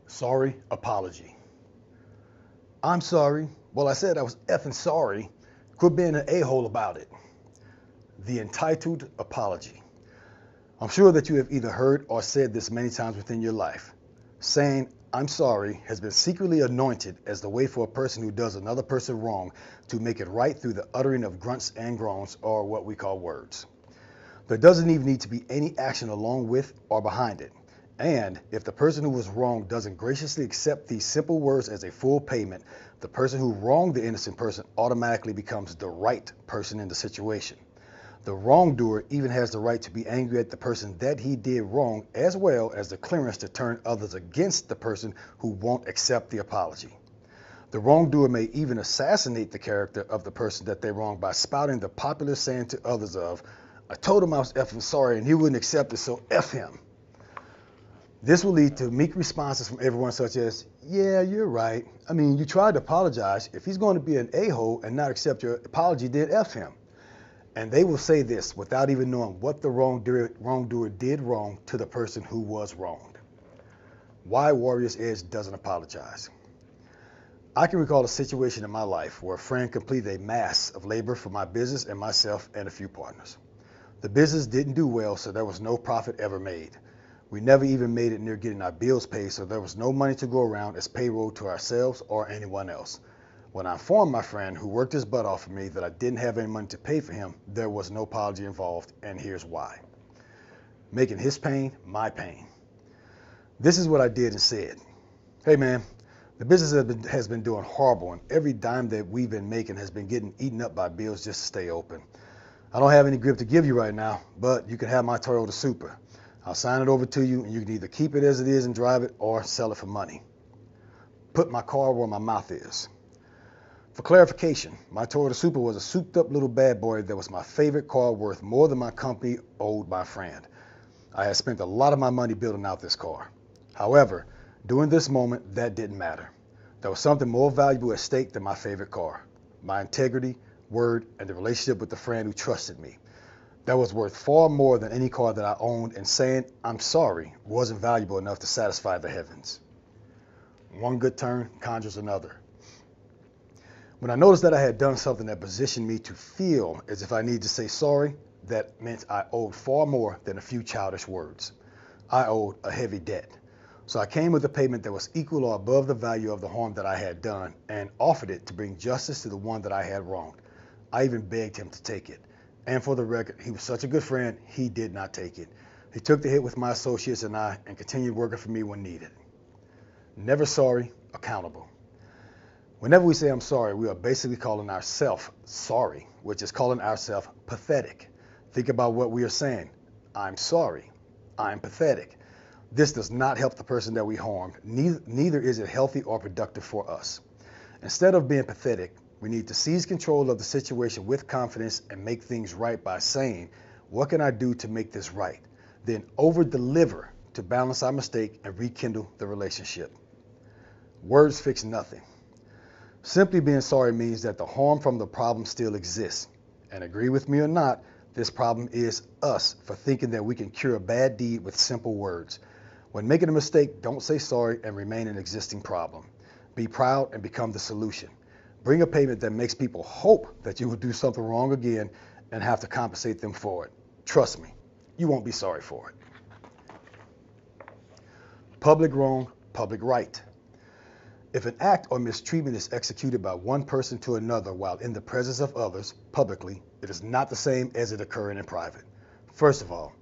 Sorry apology. I'm sorry. Well, I said I was effing sorry. Quit being an a-hole about it. The entitled apology. I'm sure that you have either heard or said this many times within your life. Saying, I'm sorry, has been secretly anointed as the way for a person who does another person wrong to make it right through the uttering of grunts and groans, or what we call words. There doesn't even need to be any action along with or behind it. And if the person who was wronged doesn't graciously accept these simple words as a full payment, the person who wronged the innocent person automatically becomes the right person in the situation. The wrongdoer even has the right to be angry at the person that he did wrong, as well as the clearance to turn others against the person who won't accept the apology. The wrongdoer may even assassinate the character of the person that they wronged by spouting the popular saying to others of, I told him I was effing sorry and he wouldn't accept it, so F him. This will lead to meek responses from everyone such as, yeah, you're right. I mean, you tried to apologize. If he's going to be an a-hole and not accept your apology, then F him. And they will say this without even knowing what the wrongdoer did wrong to the person who was wronged. Why Warrior's Edge doesn't apologize. I can recall a situation in my life where a friend completed a mass of labor for my business and myself and a few partners. The business didn't do well, so there was no profit ever made. We never even made it near getting our bills paid, so there was no money to go around as payroll to ourselves or anyone else. When I informed my friend, who worked his butt off for me, that I didn't have any money to pay for him, there was no apology involved, and here's why. Making his pain my pain. This is what I did and said. Hey man, the business has been doing horrible, and every dime that we've been making has been getting eaten up by bills just to stay open. I don't have any grip to give you right now, but you can have my Toyota Supra. I'll sign it over to you, and you can either keep it as it is and drive it or sell it for money. Put my car where my mouth is. For clarification, my Toyota Supra was a souped up little bad boy that was my favorite car, worth more than my company owed my friend. I had spent a lot of my money building out this car. However, during this moment, that didn't matter. There was something more valuable at stake than my favorite car. My integrity, word, and the relationship with the friend who trusted me. That was worth far more than any car that I owned, and saying I'm sorry wasn't valuable enough to satisfy the heavens. One good turn conjures another. When I noticed that I had done something that positioned me to feel as if I needed to say sorry, that meant I owed far more than a few childish words. I owed a heavy debt. So I came with a payment that was equal or above the value of the harm that I had done, and offered it to bring justice to the one that I had wronged. I even begged him to take it. And for the record, he was such a good friend, he did not take it. He took the hit with my associates and I, and continued working for me when needed. Never sorry, accountable. Whenever we say I'm sorry, we are basically calling ourselves sorry, which is calling ourselves pathetic. Think about what we are saying. I'm sorry. I'm pathetic. This does not help the person that we harmed. Neither is it healthy or productive for us. Instead of being pathetic, we need to seize control of the situation with confidence and make things right by saying, what can I do to make this right? Then over-deliver to balance our mistake and rekindle the relationship. Words fix nothing. Simply being sorry means that the harm from the problem still exists. And agree with me or not, this problem is us for thinking that we can cure a bad deed with simple words. When making a mistake, don't say sorry and remain an existing problem. Be proud and become the solution. Bring a payment that makes people hope that you will do something wrong again and have to compensate them for it. Trust me, you won't be sorry for it. Public wrong, public right. If an act or mistreatment is executed by one person to another while in the presence of others, publicly, it is not the same as it occurring in private. First of all,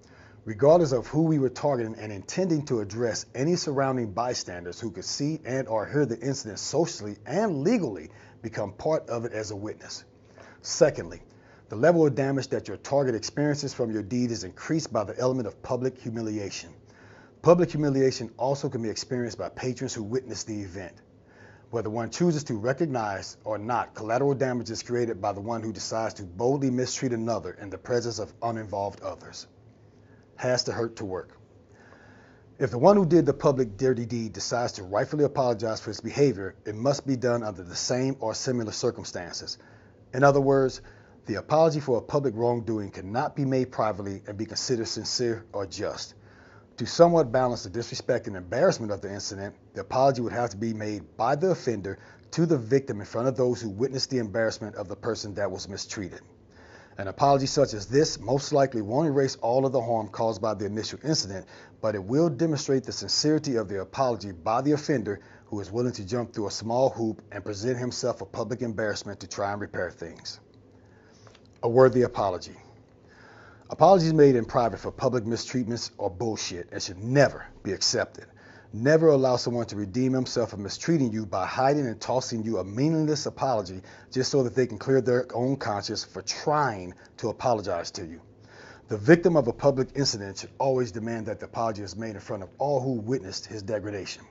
regardless of who we were targeting and intending to address, any surrounding bystanders who could see and or hear the incident socially and legally become part of it as a witness. Secondly, the level of damage that your target experiences from your deed is increased by the element of public humiliation. Public humiliation also can be experienced by patrons who witness the event. Whether one chooses to recognize or not, collateral damage is created by the one who decides to boldly mistreat another in the presence of uninvolved others. Has to hurt to work. If the one who did the public dirty deed decides to rightfully apologize for his behavior, it must be done under the same or similar circumstances. In other words, the apology for a public wrongdoing cannot be made privately and be considered sincere or just. To somewhat balance the disrespect and embarrassment of the incident, the apology would have to be made by the offender to the victim in front of those who witnessed the embarrassment of the person that was mistreated. An apology such as this most likely won't erase all of the harm caused by the initial incident, but it will demonstrate the sincerity of the apology by the offender who is willing to jump through a small hoop and present himself for public embarrassment to try and repair things. A worthy apology. Apologies made in private for public mistreatments are bullshit and should never be accepted. Never allow someone to redeem himself for mistreating you by hiding and tossing you a meaningless apology just so that they can clear their own conscience for trying to apologize to you. The victim of a public incident should always demand that the apology is made in front of all who witnessed his degradation.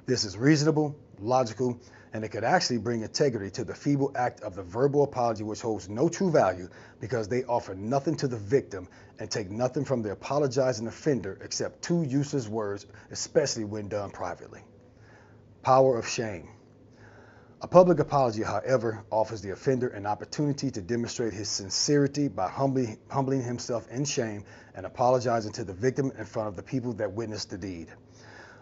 This is reasonable, logical, and it could actually bring integrity to the feeble act of the verbal apology, which holds no true value because they offer nothing to the victim and take nothing from the apologizing offender except two useless words, especially when done privately. Power of shame. A public apology, however, offers the offender an opportunity to demonstrate his sincerity by humbling himself in shame and apologizing to the victim in front of the people that witnessed the deed.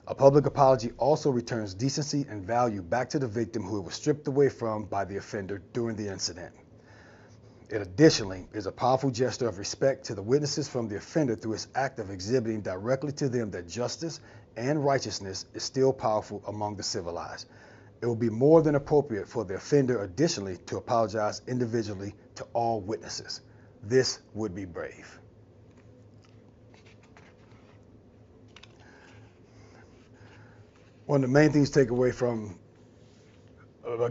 A public apology also returns decency and value back to the victim who it was stripped away from by the offender during the incident. It additionally is a powerful gesture of respect to the witnesses from the offender through its act of exhibiting directly to them that justice and righteousness is still powerful among the civilized. It will be more than appropriate for the offender additionally to apologize individually to all witnesses. This would be brave. One of the main things to take away from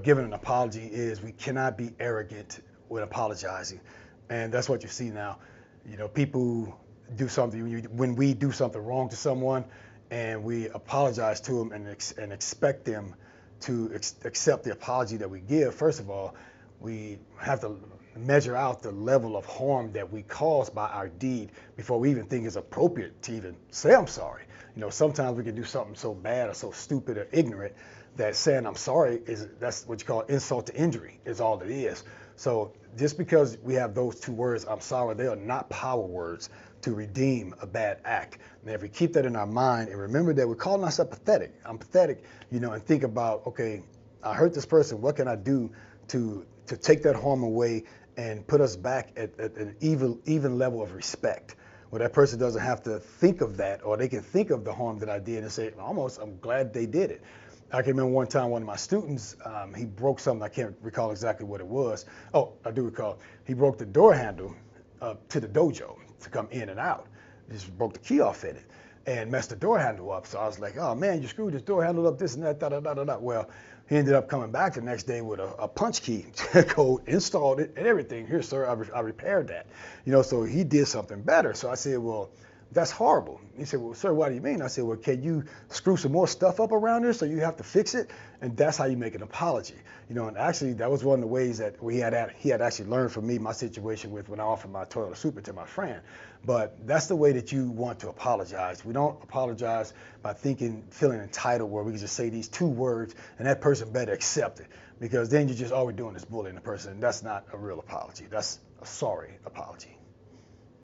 giving an apology is we cannot be arrogant when apologizing. And that's what you see now. You know, people do something, when we do something wrong to someone and we apologize to them and expect them to accept the apology that we give, first of all, we have to measure out the level of harm that we caused by our deed before we even think it's appropriate to even say I'm sorry. You know, sometimes we can do something so bad or so stupid or ignorant that saying I'm sorry that's what you call insult to injury is all it is. So just because we have those two words, I'm sorry, they are not power words to redeem a bad act. And if we keep that in our mind and remember that we're calling ourselves pathetic, I'm pathetic, you know, and think about, okay, I hurt this person, what can I do to take that harm away and put us back at an even level of respect, where that person doesn't have to think of that, or they can think of the harm that I did and say, almost, I'm glad they did it. I can remember one time one of my students, he broke something, I can't recall exactly what it was. Oh, I do recall. He broke the door handle to the dojo to come in and out. He just broke the key off in it and messed the door handle up. So I was like, oh man, you screwed this door handle up, this and that, da da da da da. Well, he ended up coming back the next day with a punch key code, installed it and everything. Here, sir, I repaired that. You know, so he did something better. So I said, well, that's horrible. He said, well, sir, what do you mean? I said, well, can you screw some more stuff up around there so you have to fix it? And that's how you make an apology. You know, and actually that was one of the ways that he had actually learned from me my situation with when I offered my Toyota Supra to my friend. But that's the way that you want to apologize. We don't apologize by feeling entitled where we can just say these two words and that person better accept it. Because then you're just all we're doing is bullying the person. And that's not a real apology. That's a sorry apology.